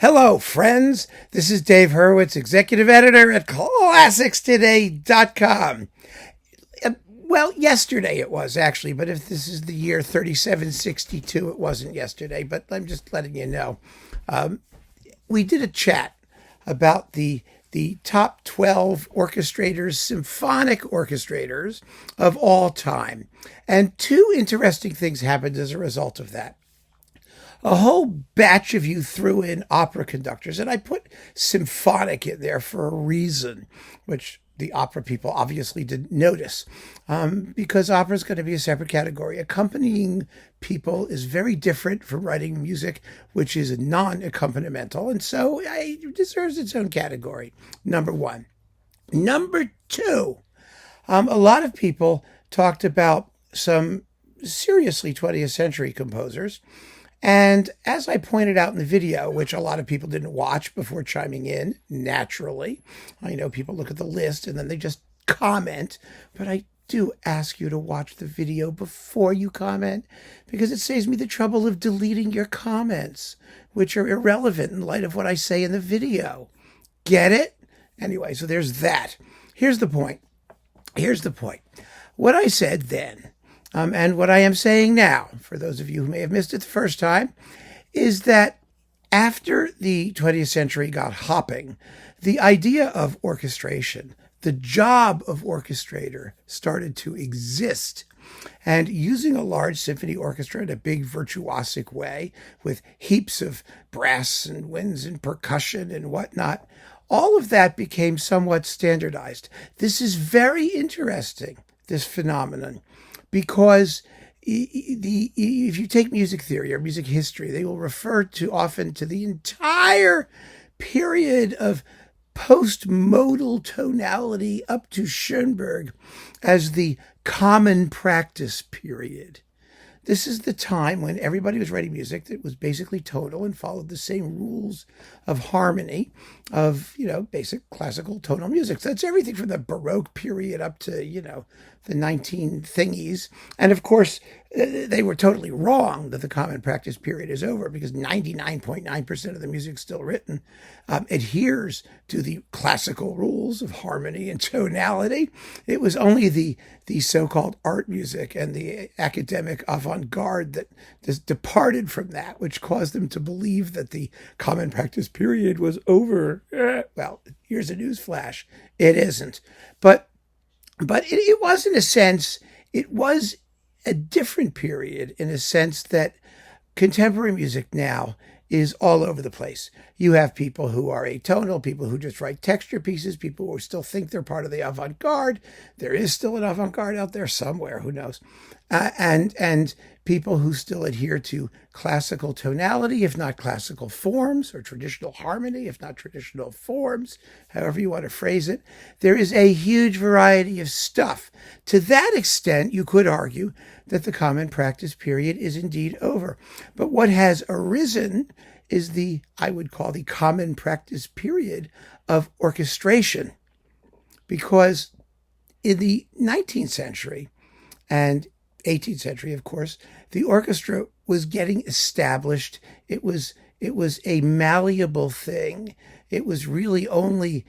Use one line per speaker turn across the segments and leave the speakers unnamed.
Hello, friends. This is Dave Hurwitz, executive editor at ClassicsToday.com. Well, yesterday it was, actually, but if this is the year 3762, it wasn't yesterday, but I'm just letting you know. We did a chat about the top 12 orchestrators, symphonic orchestrators of all time. And two interesting things happened as a result of that. A whole batch of you threw in opera conductors, and I put symphonic in there for a reason, which the opera people obviously didn't notice, because opera is going to be a separate category. Accompanying people is very different from writing music, which is non-accompanimental, and so it deserves its own category, number one. Number two, a lot of people talked about some seriously 20th century composers. And as I pointed out in the video, which a lot of people didn't watch before chiming in, naturally, I know people look at the list and then they just comment, but I do ask you to watch the video before you comment, because it saves me the trouble of deleting your comments, which are irrelevant in light of what I say in the video. Get it? Anyway, so there's that. Here's the point. What I said then, and what I am saying now, for those of you who may have missed it the first time, is that after the 20th century got hopping, the idea of orchestration, the job of orchestrator, started to exist. And using a large symphony orchestra in a big virtuosic way, with heaps of brass and winds and percussion and whatnot, all of that became somewhat standardized. This is very interesting, this phenomenon, because if you take music theory or music history, they will refer to often to the entire period of post-modal tonality up to Schoenberg as the common practice period. This is the time when everybody was writing music that was basically tonal and followed the same rules of harmony of, basic classical tonal music. So that's everything from the Baroque period up to, the 19 thingies. And of course, they were totally wrong that the common practice period is over, because 99.9% of the music still written adheres to the classical rules of harmony and tonality. It was only the so-called art music and the academic avant-garde that just departed from that, which caused them to believe that the common practice period was over. Well, here's a news flash. It isn't. But it was, in a sense, it was a different period in a sense that contemporary music now is all over the place. You have people who are atonal, people who just write texture pieces, people who still think they're part of the avant-garde. There is still an avant-garde out there somewhere, who knows? And people who still adhere to classical tonality, if not classical forms, or traditional harmony, if not traditional forms, however you want to phrase it. There is a huge variety of stuff. To that extent, you could argue that the common practice period is indeed over. But what has arisen is I would call the common practice period of orchestration. Because in the 19th century and 18th century, of course, the orchestra was getting established. It was a malleable thing. It was really only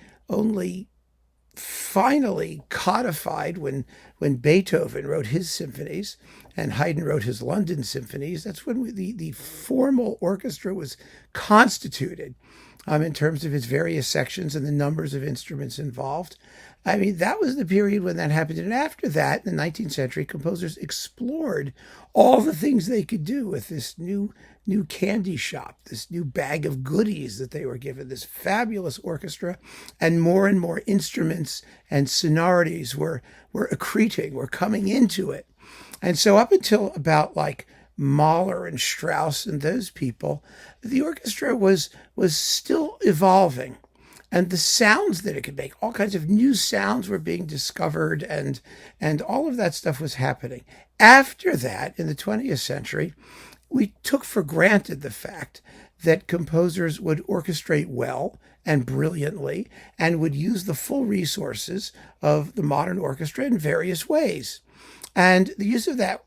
finally codified when Beethoven wrote his symphonies and Haydn wrote his London symphonies. That's when the formal orchestra was constituted in terms of its various sections and the numbers of instruments involved. I mean, that was the period when that happened. And after that, in the 19th century, composers explored all the things they could do with this new candy shop, this new bag of goodies that they were given, this fabulous orchestra, and more instruments and sonorities were accreting, were coming into it. And so up until about like Mahler and Strauss and those people, the orchestra was still evolving. And the sounds that it could make, all kinds of new sounds were being discovered, and all of that stuff was happening. After that, in the 20th century, we took for granted the fact that composers would orchestrate well and brilliantly and would use the full resources of the modern orchestra in various ways. And the use of that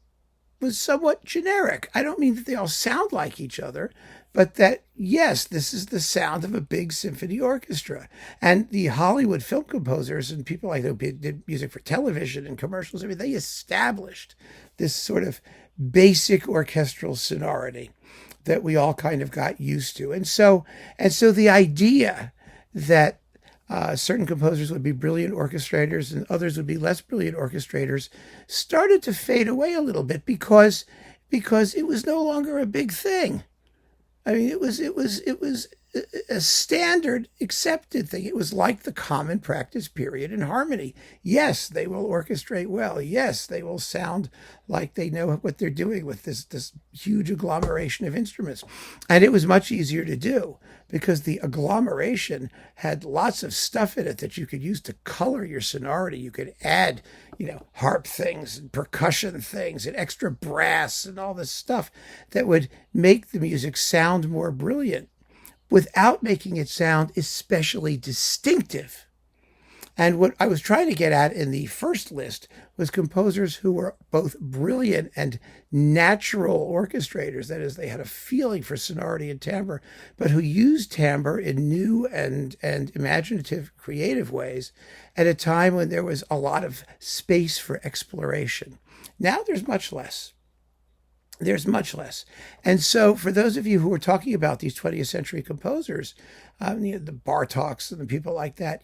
was somewhat generic. I don't mean that they all sound like each other, but that, yes, this is the sound of a big symphony orchestra. And the Hollywood film composers and people like that did music for television and commercials, I mean, they established this sort of basic orchestral sonority that we all kind of got used to. And so the idea that certain composers would be brilliant orchestrators and others would be less brilliant orchestrators started to fade away a little bit because it was no longer a big thing. I mean, it was a standard accepted thing. It was like the common practice period in harmony. Yes, they will orchestrate well. Yes, they will sound like they know what they're doing with this huge agglomeration of instruments. And it was much easier to do because the agglomeration had lots of stuff in it that you could use to color your sonority. You could add, harp things and percussion things and extra brass and all this stuff that would make the music sound more brilliant without making it sound especially distinctive. And what I was trying to get at in the first list was composers who were both brilliant and natural orchestrators. That is, they had a feeling for sonority and timbre, but who used timbre in new and imaginative, creative ways at a time when there was a lot of space for exploration. Now there's much less. And so for those of you who are talking about these 20th century composers, the Bartoks and the people like that,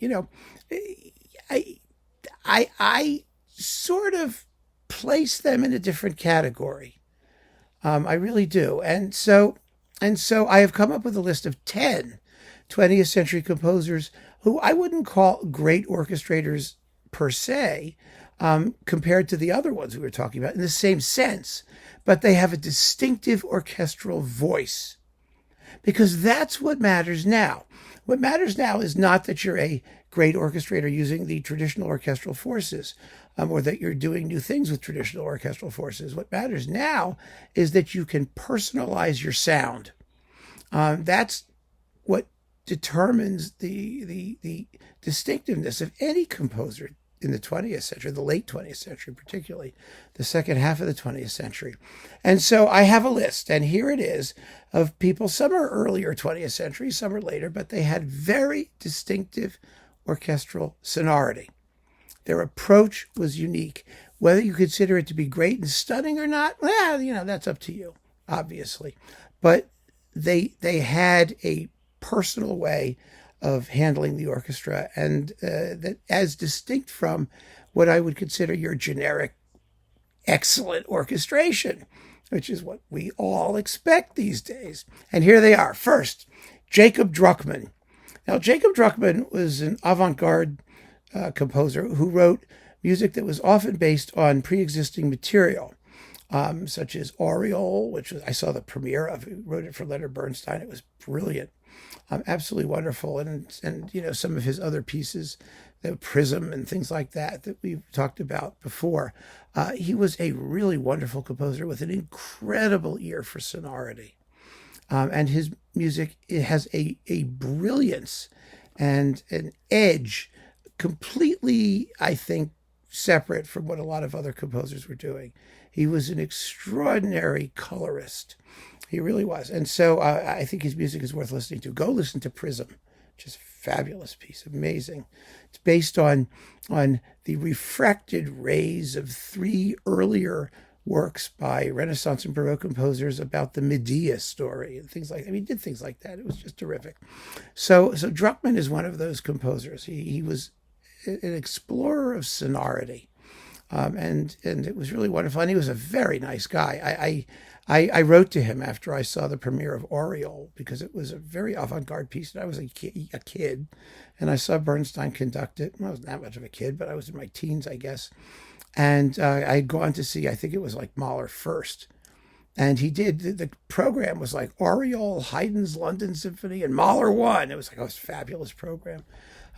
I sort of place them in a different category. I really do. And so I have come up with a list of 10 20th century composers who I wouldn't call great orchestrators per se, compared to the other ones we were talking about in the same sense, but they have a distinctive orchestral voice, because that's what matters now. What matters now is not that you're a great orchestrator using the traditional orchestral forces, or that you're doing new things with traditional orchestral forces. What matters now is that you can personalize your sound. That's what determines the distinctiveness of any composer in the 20th century, the late 20th century, particularly the second half of the 20th century. And so I have a list, and here it is, of people. Some are earlier 20th century, some are later, but they had very distinctive orchestral sonority. Their approach was unique. Whether you consider it to be great and stunning or not, well, that's up to you, obviously. But they had a personal way of handling the orchestra, and that as distinct from what I would consider your generic excellent orchestration, which is what we all expect these days. And here they are. First, Jacob Druckman. Now, Jacob Druckman was an avant-garde composer who wrote music that was often based on pre-existing material, such as Oriole, which I saw the premiere of. He wrote it for Leonard Bernstein. It was brilliant. Absolutely wonderful. And some of his other pieces, the Prism and things like that we've talked about before. He was a really wonderful composer with an incredible ear for sonority. And his music, it has a brilliance and an edge completely, I think, separate from what a lot of other composers were doing. He was an extraordinary colorist. He really was. And so I think his music is worth listening to. Go listen to Prism, which is a fabulous piece, amazing. It's based on the refracted rays of 3 earlier works by Renaissance and Baroque composers about the Medea story and things like that. I mean, he did things like that. It was just terrific. So Druckman is one of those composers. He was an explorer of sonority. And it was really wonderful. And he was a very nice guy. I wrote to him after I saw the premiere of Oriole, because it was a very avant-garde piece. And I was a kid, and I saw Bernstein conduct it. Well, I wasn't that much of a kid, but I was in my teens, I guess. And I had gone to see, I think it was like Mahler first. And he did, the program was like Oriole, Haydn's London Symphony, and Mahler won. It was like, a fabulous program.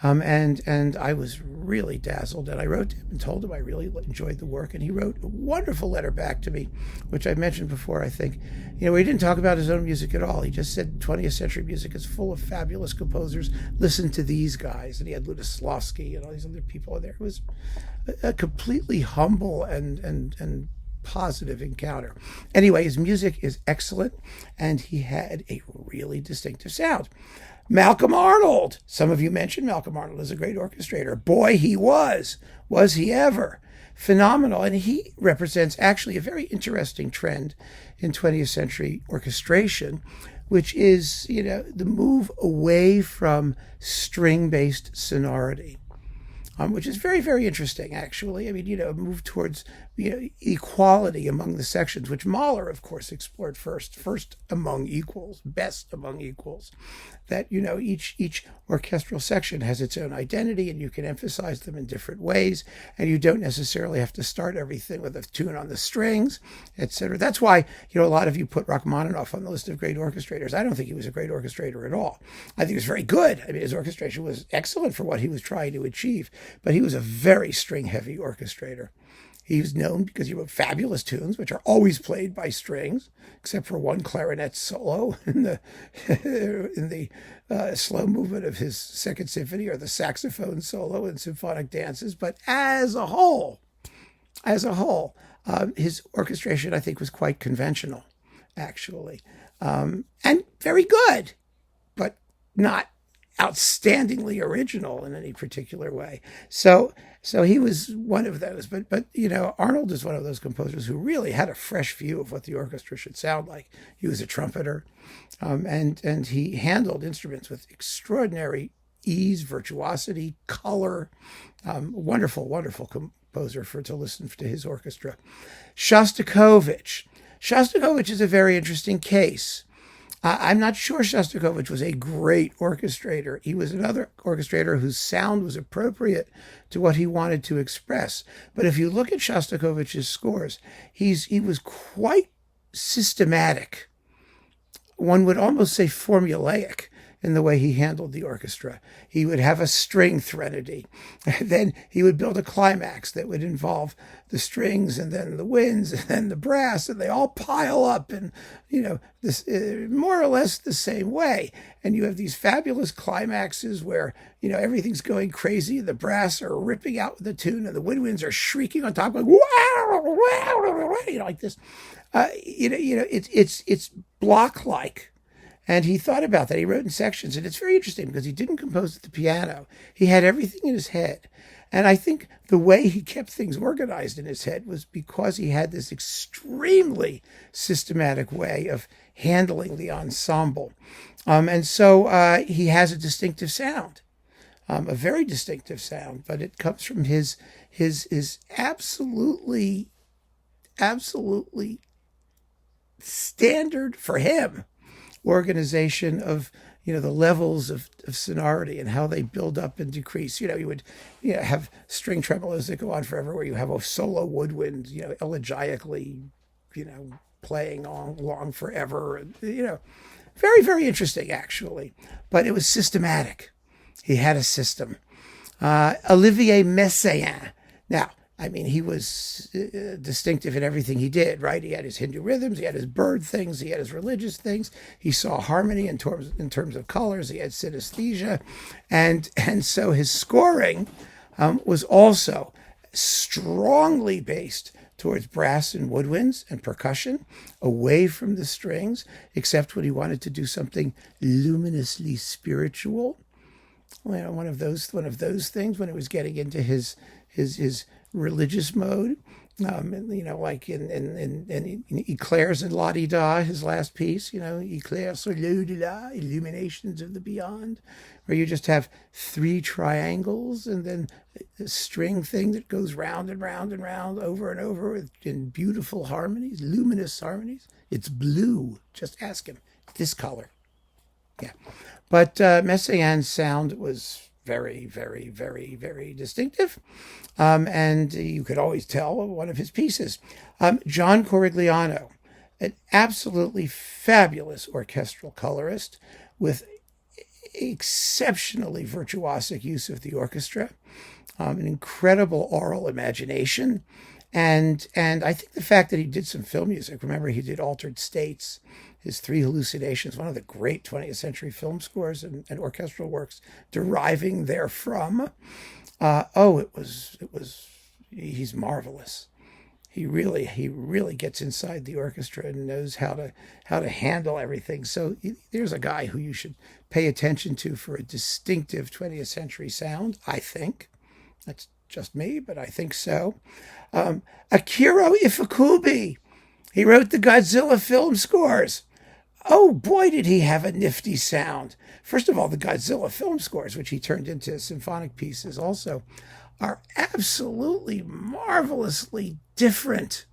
And I was really dazzled, and I wrote to him and told him I really enjoyed the work, and he wrote a wonderful letter back to me, which I mentioned before, I think. He didn't talk about his own music at all. He just said 20th century music is full of fabulous composers. Listen to these guys. And he had Lutoslawski and all these other people in there. It was a completely humble and positive encounter. Anyway, his music is excellent, and he had a really distinctive sound. Malcolm Arnold. Some of you mentioned Malcolm Arnold as a great orchestrator. Boy, he was. Was he ever? Phenomenal. And he represents actually a very interesting trend in 20th century orchestration, which is, the move away from string-based sonority. Which is very, very interesting, actually. I mean, move towards, equality among the sections, which Mahler, of course, explored first among equals, best among equals. That, each orchestral section has its own identity, and you can emphasize them in different ways, and you don't necessarily have to start everything with a tune on the strings, etc. That's why, a lot of you put Rachmaninoff on the list of great orchestrators. I don't think he was a great orchestrator at all. I think he was very good. I mean, his orchestration was excellent for what he was trying to achieve, but he was a very string-heavy orchestrator. He was known because he wrote fabulous tunes, which are always played by strings, except for one clarinet solo in the slow movement of his Second Symphony, or the saxophone solo in symphonic dances. But as a whole, his orchestration, I think, was quite conventional, actually, and very good, but not outstandingly original in any particular way. So he was one of those. But Arnold is one of those composers who really had a fresh view of what the orchestra should sound like. He was a trumpeter, and he handled instruments with extraordinary ease, virtuosity, color. Wonderful, wonderful composer to listen to his orchestra. Shostakovich is a very interesting case. I'm not sure Shostakovich was a great orchestrator. He was another orchestrator whose sound was appropriate to what he wanted to express. But if you look at Shostakovich's scores, he was quite systematic. One would almost say formulaic in the way he handled the orchestra. He would have a string threnody. Then he would build a climax that would involve the strings and then the winds and then the brass, and they all pile up in, this more or less the same way. And you have these fabulous climaxes where, everything's going crazy. The brass are ripping out with the tune, and the woodwinds are shrieking on top, like, wow, like this. It's block-like. And he thought about that. He wrote in sections, and it's very interesting because he didn't compose at the piano. He had everything in his head. And I think the way he kept things organized in his head was because he had this extremely systematic way of handling the ensemble. And so he has a distinctive sound, a very distinctive sound, but it comes from his absolutely standard for him organization of the levels of sonority and how they build up and decrease. You would have string tremolos that go on forever, where you have a solo woodwind elegiacally playing along forever, and very, very interesting, actually. But it was systematic. He had a system. Olivier Messiaen. Now, I mean, he was distinctive in everything he did, right? He had his Hindu rhythms, he had his bird things, he had his religious things. He saw harmony in terms of colors. He had synesthesia, and so his scoring was also strongly based towards brass and woodwinds and percussion, away from the strings, except when he wanted to do something luminously spiritual. One of those things when it was getting into his religious mode, like in Eclairs and La Di Da, his last piece, Eclairs sur l'au-delà, illuminations of the beyond, where you just have three triangles and then a string thing that goes round and round and round over and over in beautiful harmonies, luminous harmonies. It's blue. Just ask him. This color. Yeah. But Messiaen's sound was very, very, very, very distinctive. And you could always tell one of his pieces. John Corigliano, an absolutely fabulous orchestral colorist with exceptionally virtuosic use of the orchestra, an incredible aural imagination. And I think the fact that he did some film music, remember he did Altered States, his Three Hallucinations, one of the great 20th century film scores and orchestral works deriving therefrom. He's marvelous. he really gets inside the orchestra and knows how to handle everything. So there's a guy who you should pay attention to for a distinctive 20th century sound, I think. That's just me, but I think so. Akiro Ifukube. He wrote the Godzilla film scores. Oh boy, did he have a nifty sound. First of all, the Godzilla film scores, which he turned into symphonic pieces also, are absolutely marvelously different.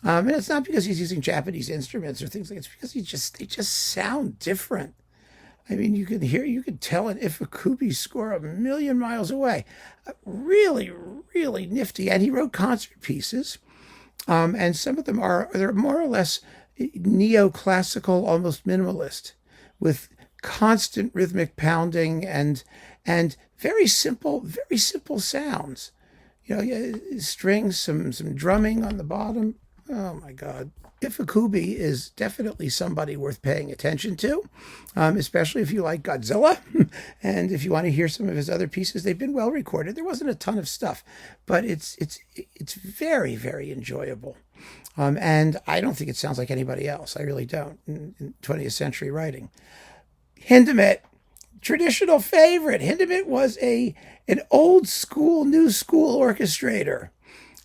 And it's not because he's using Japanese instruments or things like that. It's because they just sound different. I mean, you can tell an Ifukube score a million miles away. Really, really nifty. And he wrote concert pieces. And some of them they're more or less neoclassical, almost minimalist, with constant rhythmic pounding and very simple sounds. Strings, some drumming on the bottom. Oh my God. Ifukube is definitely somebody worth paying attention to, especially if you like Godzilla. And if you want to hear some of his other pieces, they've been well recorded. There wasn't a ton of stuff, but it's very, very enjoyable. And I don't think it sounds like anybody else. I really don't in 20th century writing. Hindemith, traditional favorite. Hindemith was an old school, new school orchestrator.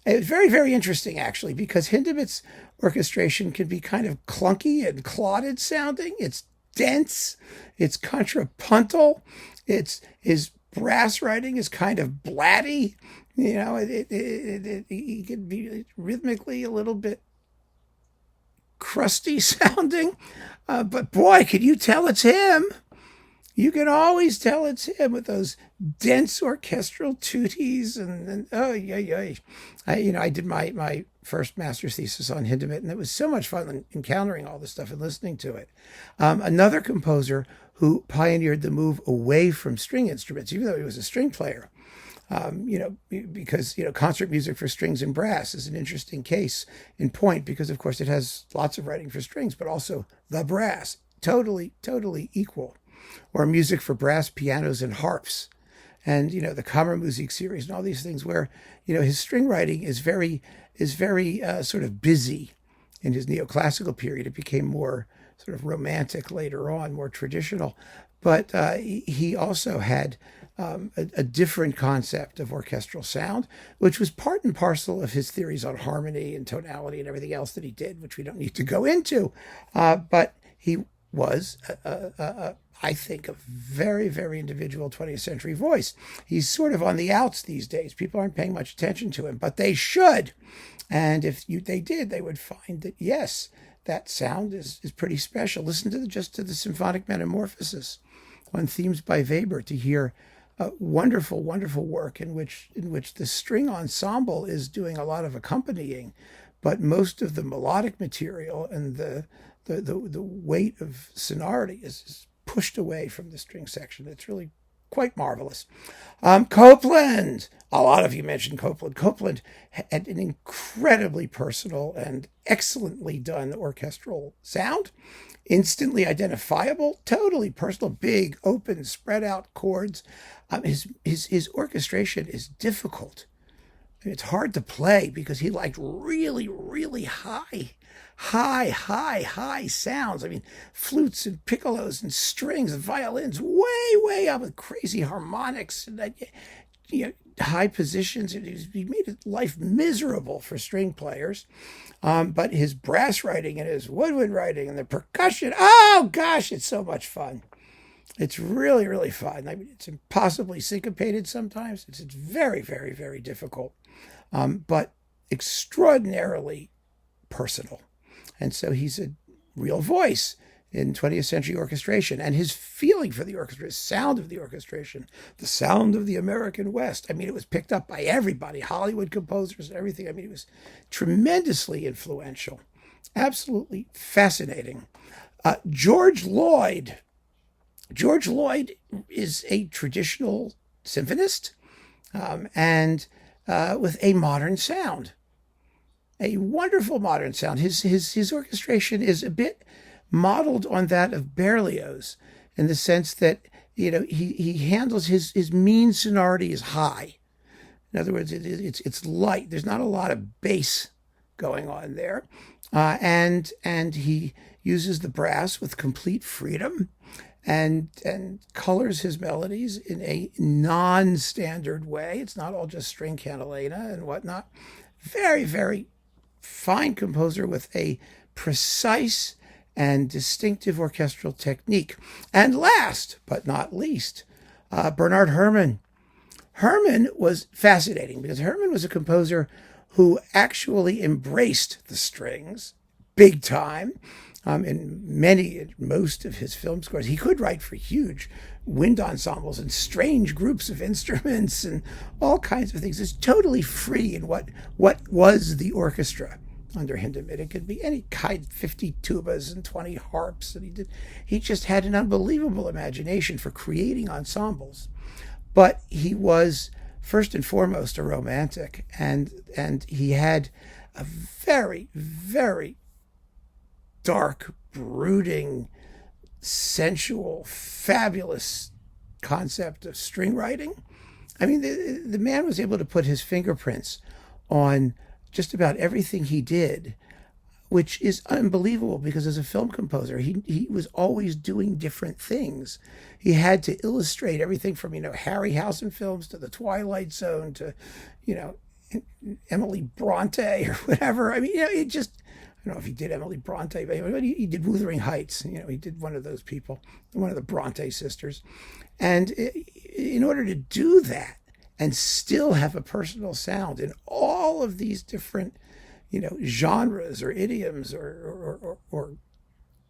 It's very, very interesting, actually, because Hindemith's orchestration can be kind of clunky and clotted sounding. It's dense. It's contrapuntal. His brass writing is kind of blatty. He can be rhythmically a little bit crusty sounding. But boy, can you tell it's him. You can always tell it's him with those dense orchestral tuties and oh yeah. I did my first master's thesis on Hindemith, and it was so much fun encountering all this stuff and listening to it. Another composer who pioneered the move away from string instruments, even though he was a string player. Because concert music for strings and brass is an interesting case in point because, of course, it has lots of writing for strings, but also the brass, totally equal. Or music for brass, pianos, and harps. And, the Kammermusik series and all these things where, his string writing is very sort of busy. In his neoclassical period, it became more sort of romantic later on, more traditional. But he also had a different concept of orchestral sound, which was part and parcel of his theories on harmony and tonality and everything else that he did, which we don't need to go into. But he was I think, a very, very individual 20th century voice. He's sort of on the outs these days. People aren't paying much attention to him, but they should. And if they did, they would find that, yes, that sound is pretty special. Listen to the Symphonic Metamorphosis on themes by Weber to hear wonderful, wonderful work in which the string ensemble is doing a lot of accompanying, but most of the melodic material and the weight of sonority is pushed away from the string section. It's really quite marvelous. Copland. A lot of you mentioned Copland. Copland had an incredibly personal and excellently done orchestral sound. Instantly identifiable, totally personal, big, open, spread out chords. His orchestration is difficult. It's hard to play because he liked really, really high sounds. I mean, flutes and piccolos and strings and violins way up with crazy harmonics and high positions. He made life miserable for string players. But his brass writing and his woodwind writing and the percussion, oh gosh, it's so much fun. It's really, really fun. I mean, it's impossibly syncopated sometimes. It's very, very, very difficult, but extraordinarily personal. And so he's a real voice in 20th century orchestration. And his feeling for the orchestra, his sound of the orchestration, the sound of the American West. I mean, it was picked up by everybody, Hollywood composers and everything. I mean, it was tremendously influential. Absolutely fascinating. George Lloyd. George Lloyd is a traditional symphonist and with a modern sound. A wonderful modern sound. His orchestration is a bit modeled on that of Berlioz in the sense that, he handles his mean sonority is high. In other words, it's light. There's not a lot of bass going on there. And he uses the brass with complete freedom and colors his melodies in a non-standard way. It's not all just string cantilena and whatnot. Very, very fine composer with a precise and distinctive orchestral technique. And last but not least, Bernard Herrmann. Herrmann was fascinating because Herrmann was a composer who actually embraced the strings big time. In most of his film scores, he could write for huge wind ensembles and strange groups of instruments and all kinds of things. It's totally free in what was the orchestra under Hindemith. It could be any kind, 50 tubas and 20 harps that he did. He just had an unbelievable imagination for creating ensembles. But he was first and foremost a romantic, and he had a very, very dark, brooding, sensual, fabulous concept of string writing. I mean, the man was able to put his fingerprints on just about everything he did, which is unbelievable because as a film composer, he was always doing different things. He had to illustrate everything from, Harryhausen films to The Twilight Zone to, Emily Bronte or whatever. I mean, it just, I don't know if he did Emily Bronte, but he did Wuthering Heights. He did one of those people, one of the Bronte sisters. And in order to do that and still have a personal sound in all of these different, genres or idioms or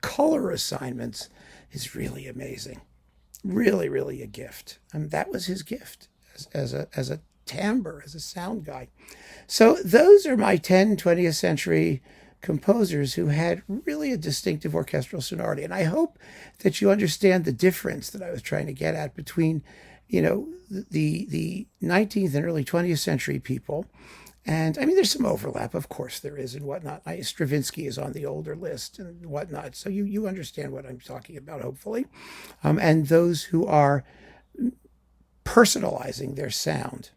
color assignments is really amazing. Really, really a gift. That was his gift as a timbre, as a sound guy. So those are my 10 20th century composers who had really a distinctive orchestral sonority. And I hope that you understand the difference that I was trying to get at between, the 19th and early 20th century people. And I mean, there's some overlap, of course there is, and whatnot. Stravinsky is on the older list and whatnot. So you understand what I'm talking about, hopefully. And those who are personalizing their sound,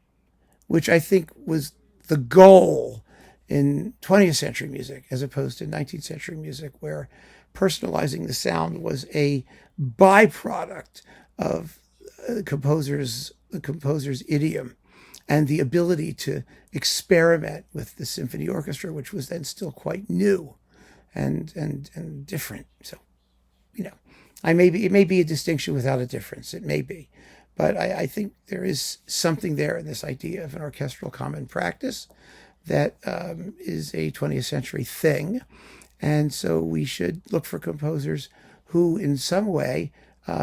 which I think was the goal in 20th century music as opposed to 19th century music, where personalizing the sound was a byproduct of the composer's idiom and the ability to experiment with the symphony orchestra, which was then still quite new and different. So, it may be a distinction without a difference. It may be. But I think there is something there in this idea of an orchestral common practice that is a 20th century thing. And so we should look for composers who in some way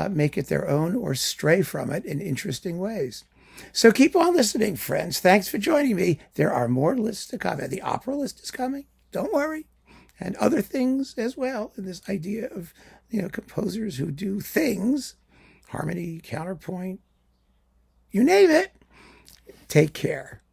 make it their own or stray from it in interesting ways. So keep on listening, friends. Thanks for joining me. There are more lists to come. And the opera list is coming. Don't worry. And other things as well. And this idea of, composers who do things, harmony, counterpoint, you name it. Take care.